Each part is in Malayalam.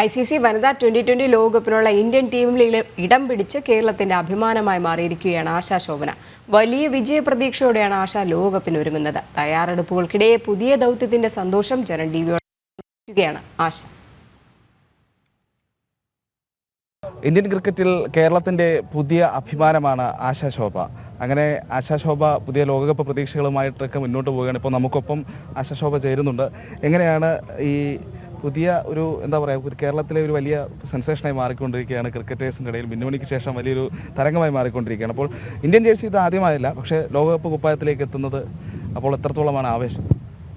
ICC വനിതാ 2020 ലോകകപ്പിനുള്ള ഇന്ത്യൻ ടീമിൽ ഇടം പിടിച്ച് കേരളത്തിന്റെ അഭിമാനമായി മാറിയിരിക്കുകയാണ് ആശാ ശോഭന. വലിയ വിജയപ്രതീക്ഷയോടെയാണ് ആശ ലോകകപ്പിന് ഒരുങ്ങുന്നത്. തയ്യാറെടുപ്പുകൾക്കിടെ പുതിയ ദൗത്യത്തിന്റെ സന്തോഷം ജനം ടിവിയോട് ആശ. ഇന്ത്യൻ ക്രിക്കറ്റിൽ കേരളത്തിന്റെ പുതിയ അഭിമാനമാണ് ആശാ ശോഭ. അങ്ങനെ ആശാ ശോഭ പുതിയ ലോകകപ്പ് പ്രതീക്ഷകളുമായിട്ടൊക്കെ മുന്നോട്ട് പോവുകയാണ്. ഇപ്പോൾ നമുക്കൊപ്പം ആശാ ശോഭ ചേരുന്നുണ്ട്. എങ്ങനെയാണ് ഈ പുതിയ ഒരു എന്താ പറയുക, കേരളത്തിലെ ഒരു വലിയ സെൻസേഷനായി മാറിക്കൊണ്ടിരിക്കുകയാണ്, ക്രിക്കറ്റേഴ്സിൻ്റെ ഇടയിൽ മിന്നുമണിക്ക് ശേഷം വലിയൊരു തരംഗമായി മാറിക്കൊണ്ടിരിക്കുകയാണ്. അപ്പോൾ ഇന്ത്യൻ ജേഴ്സി ഇത് ആദ്യമായില്ല, പക്ഷേ ലോകകപ്പ് കുപ്പായത്തിലേക്ക് എത്തുന്നത് അപ്പോൾ എത്രത്തോളമാണ് ആവേശം?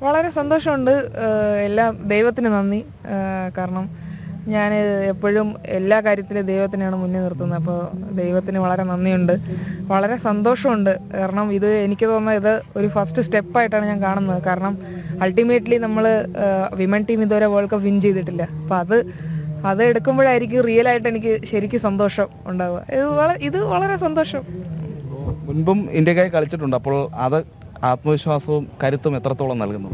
വളരെ സന്തോഷമുണ്ട്. എല്ലാം ദൈവത്തിന് നന്ദി. കാരണം ഞാൻ എപ്പോഴും എല്ലാ കാര്യത്തിലും ദൈവത്തിനാണ് മുന്നിൽ നിർത്തുന്നത്. അപ്പോൾ ദൈവത്തിന് വളരെ നന്ദിയുണ്ട്, വളരെ സന്തോഷമുണ്ട്. കാരണം ഇത് എനിക്ക് തോന്നുന്നത് ഇത് ഒരു ഫസ്റ്റ് സ്റ്റെപ്പായിട്ടാണ് ഞാൻ കാണുന്നത്. കാരണം അൾട്ടിമേറ്റ്ലി നമ്മൾ വിമൻ ടീം ഇതുവരെ വേൾഡ് കപ്പ് വിൻ ചെയ്തിട്ടില്ല. അപ്പോൾ അത് എടുക്കുമ്പോഴായിരിക്കും റിയലായിട്ട് എനിക്ക് ശരിക്കും സന്തോഷം ഉണ്ടാവുക. ഇത് വളരെ സന്തോഷം. മുൻപും ഇന്ത്യക്കായി കളിച്ചിട്ടുണ്ട്, അപ്പോൾ അത് ആത്മവിശ്വാസവും കരുത്തും എത്രത്തോളം നൽകുന്നു?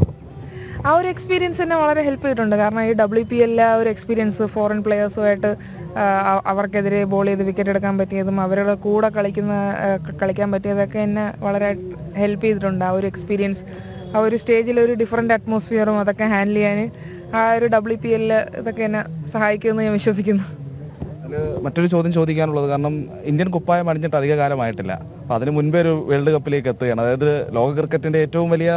ആ ഒരു എക്സ്പീരിയൻസ് തന്നെ വളരെ ഹെൽപ്പ് ചെയ്തിട്ടുണ്ട്. കാരണം ഈ WPL ആ ഒരു എക്സ്പീരിയൻസ് ഫോറിൻ പ്ലെയേഴ്സുമായിട്ട് അവർക്കെതിരെ ബോൾ ചെയ്ത് വിക്കറ്റ് എടുക്കാൻ പറ്റിയതും അവരുടെ കൂടെ കളിക്കാൻ പറ്റിയതൊക്കെ എന്നെ വളരെ ഹെൽപ്പ് ചെയ്തിട്ടുണ്ട്. ആ ഒരു എക്സ്പീരിയൻസ്, ആ ഒരു സ്റ്റേജിൽ ഒരു ഡിഫറെൻറ്റ് അറ്റ്മോസ്ഫിയറും അതൊക്കെ ഹാൻഡിൽ ചെയ്യാൻ ആ ഒരു WPL ഇതൊക്കെ എന്നെ സഹായിക്കുമെന്ന് ഞാൻ വിശ്വസിക്കുന്നു. മറ്റൊരു ചോദ്യം ചോദിക്കാനുള്ളത്, കാരണം ഇന്ത്യൻ കുപ്പായം അണിഞ്ഞിട്ട് അധിക കാലമായിട്ടില്ല, അപ്പോൾ അതിന് മുൻപേ ഒരു വേൾഡ് കപ്പിലേക്ക് എത്തുകയാണ്. അതായത് ലോക ക്രിക്കറ്റിൻ്റെ ഏറ്റവും വലിയ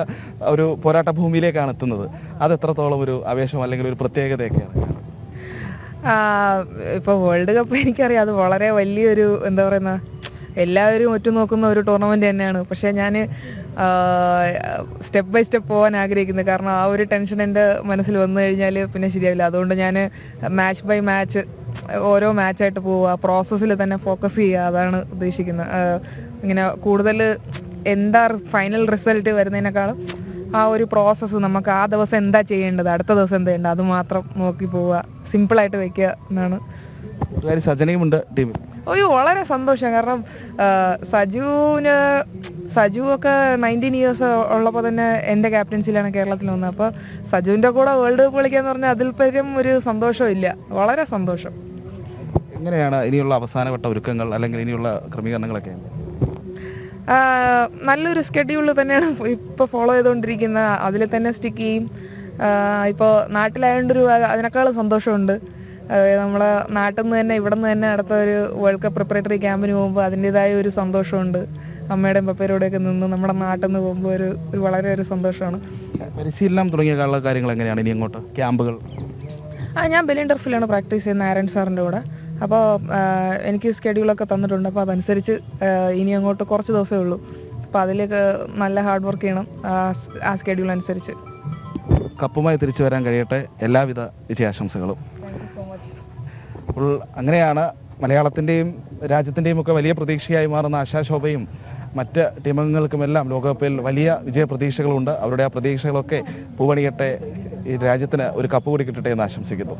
ഒരു പോരാട്ട ഭൂമിയിലേക്കാണ് എത്തുന്നത്. അത് എത്രത്തോളം ഒരു ആവേശം അല്ലെങ്കിൽ ഒരു പ്രത്യേകതയൊക്കെയാണ്? ഇപ്പോൾ വേൾഡ് കപ്പ് എനിക്കറിയാം, അത് വളരെ വലിയൊരു എന്താ പറയുന്ന എല്ലാവരും ഒറ്റുനോക്കുന്ന ഒരു ടൂർണമെൻറ്റ് തന്നെയാണ്. പക്ഷേ ഞാൻ സ്റ്റെപ്പ് ബൈ സ്റ്റെപ്പ് പോകാൻ ആഗ്രഹിക്കുന്നത്. കാരണം ആ ഒരു ടെൻഷൻ എൻ്റെ മനസ്സിൽ വന്നു കഴിഞ്ഞാൽ പിന്നെ ശരിയാവില്ല. അതുകൊണ്ട് ഞാൻ മാച്ച് ബൈ മാച്ച് ഓരോ മാച്ചായിട്ട് പോവുക, പ്രോസസ്സിൽ തന്നെ ഫോക്കസ് ചെയ്യുക, അതാണ് ഉദ്ദേശിക്കുന്നത്. ഇങ്ങനെ കൂടുതൽ എന്താ ഫൈനൽ റിസൾട്ട് വരുന്നതിനേക്കാളും ആ ഒരു പ്രോസസ്സ്, നമുക്ക് ആ ദിവസം എന്താ ചെയ്യേണ്ടത്, അടുത്ത ദിവസം എന്താ ചെയ്യേണ്ടത്, അത് മാത്രം നോക്കി പോവുക, സിമ്പിളായിട്ട് വെക്കുക എന്നാണ്. സജനയുമുണ്ട് ടീമിൽ. അയ്യോ, വളരെ സന്തോഷം. കാരണം സജു ഒക്കെ 19 ഇയേഴ്സ് ഉള്ളപ്പോൾ തന്നെ എൻ്റെ ക്യാപ്റ്റൻസിലാണ് കേരളത്തിൽ വന്നത്. അപ്പോൾ സജുവിൻ്റെ കൂടെ വേൾഡ് കപ്പ് കളിക്കാന്ന് പറഞ്ഞാൽ അതിൽ പരം ഒരു സന്തോഷമില്ല. വളരെ സന്തോഷം. എങ്ങനെയാണ് ഇനിയുള്ള അവസാനവട്ട ഒരുക്കങ്ങൾ അല്ലെങ്കിൽ ഇനിയുള്ള ക്രമീകരണങ്ങളൊക്കെ? നല്ലൊരു സ്കെഡ്യൂൾ തന്നെയാണ് ഇപ്പോൾ ഫോളോ ചെയ്തുകൊണ്ടിരിക്കുന്നത്. അതിൽ തന്നെ സ്റ്റിക്ക് ചെയ്യും. ഇപ്പോൾ നാട്ടിലായതുകൊണ്ടൊരു അതിനേക്കാളും സന്തോഷമുണ്ട്. നമ്മളെ നാട്ടിൽ നിന്ന് തന്നെ ഇവിടെ നിന്ന് തന്നെ അടുത്ത ഒരു വേൾഡ് കപ്പ് പ്രിപ്പറേറ്ററി ക്യാമ്പിന് പോകുമ്പോൾ അതിൻ്റെതായ ഒരു സന്തോഷമുണ്ട്. അമ്മയുടെയും പപ്പയുടെയൊക്കെ നിന്ന് നമ്മുടെ നാട്ടിൽ നിന്ന് പോകുമ്പോൾ ഒരു വളരെ ഒരു സന്തോഷമാണ്. പരിശീലനം തുടങ്ങിയ കാര്യങ്ങൾ എങ്ങനെയാണ് ഇനി അങ്ങോട്ട്? ക്യാമ്പുകൾ? ഞാൻ ബെലിൻഡർഫിലാണ് പ്രാക്ടീസ് ചെയ്യുന്നത്, ആരൺ സാറിൻ്റെ കൂടെ. അപ്പോൾ എനിക്ക് സ്കെഡ്യൂളൊക്കെ തന്നിട്ടുണ്ട്. അപ്പോൾ അതനുസരിച്ച് ഇനി അങ്ങോട്ട് കുറച്ച് ദിവസമേ ഉള്ളൂ. അപ്പോൾ അതിലേക്ക് നല്ല ഹാർഡ് വർക്ക് ചെയ്യണം ആ സ്കെഡ്യൂൾ അനുസരിച്ച്. കപ്പുമായി തിരിച്ചു വരാൻ കഴിയട്ടെ. എല്ലാവിധ വിജയാശംസകളും. അപ്പോൾ അങ്ങനെയാണ് മലയാളത്തിൻ്റെയും രാജ്യത്തിൻ്റെയും ഒക്കെ വലിയ പ്രതീക്ഷയായി മാറുന്ന ആശാ ശോഭയും മറ്റ് ടീമംഗങ്ങൾക്കുമെല്ലാം ലോകകപ്പിൽ വലിയ വിജയപ്രതീക്ഷകളുണ്ട്. അവരുടെ ആ പ്രതീക്ഷകളൊക്കെ പൂവണിയട്ടെ, ഈ രാജ്യത്തിന് ഒരു കപ്പ് കൂടി കിട്ടട്ടെ എന്ന് ആശംസിക്കുന്നു.